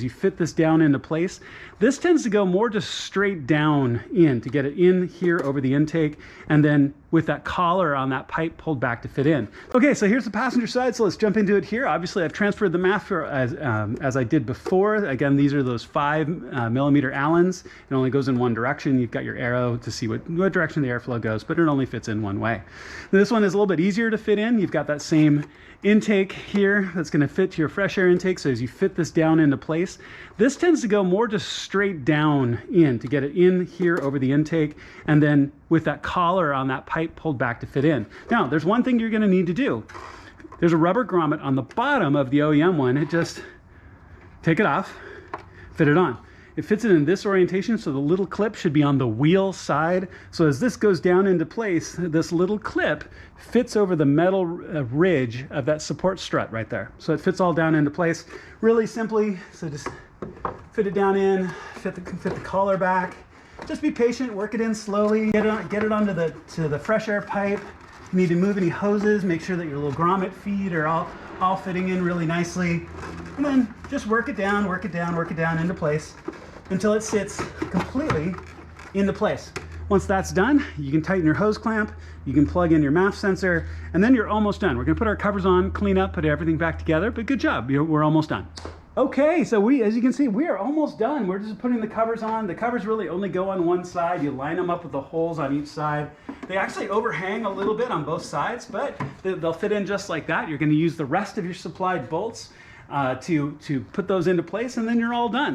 as you fit this down into place, this tends to go more just straight down in to get it in here over the intake, and then with that collar on that pipe pulled back to fit in. Okay, so here's the passenger side, so let's jump into it here. Obviously, I've transferred the maffer as I did before. Again, these are those 5mm Allens. It only goes in one direction. You've got your arrow to see what direction the airflow goes, but it only fits in one way. This one is a little bit easier to fit in. You've got that same intake here that's going to fit to your fresh air intake. So as you fit this down into place, this tends to go more just straight down in to get it in here over the intake, and then with that collar on that pipe pulled back to fit in. Now, there's one thing you're going to need to do. There's a rubber grommet on the bottom of the OEM one. Just take it off, fit it on. It fits it in this orientation, so the little clip should be on the wheel side. So as this goes down into place, this little clip fits over the metal ridge of that support strut right there. So it fits all down into place really simply. So just fit it down in, fit the collar back. Just be patient, work it in slowly, get it onto the fresh air pipe. If you need to move any hoses, make sure that your little grommet feet are all fitting in really nicely. And then just work it down into place until it sits completely into place. Once that's done, you can tighten your hose clamp, you can plug in your MAF sensor, and then you're almost done. We're gonna put our covers on, clean up, put everything back together, but good job, we're almost done. Okay, so as you can see, we are almost done. We're just putting the covers on. The covers really only go on one side. You line them up with the holes on each side. They actually overhang a little bit on both sides, but they'll fit in just like that. You're gonna use the rest of your supplied bolts to put those into place, and then you're all done.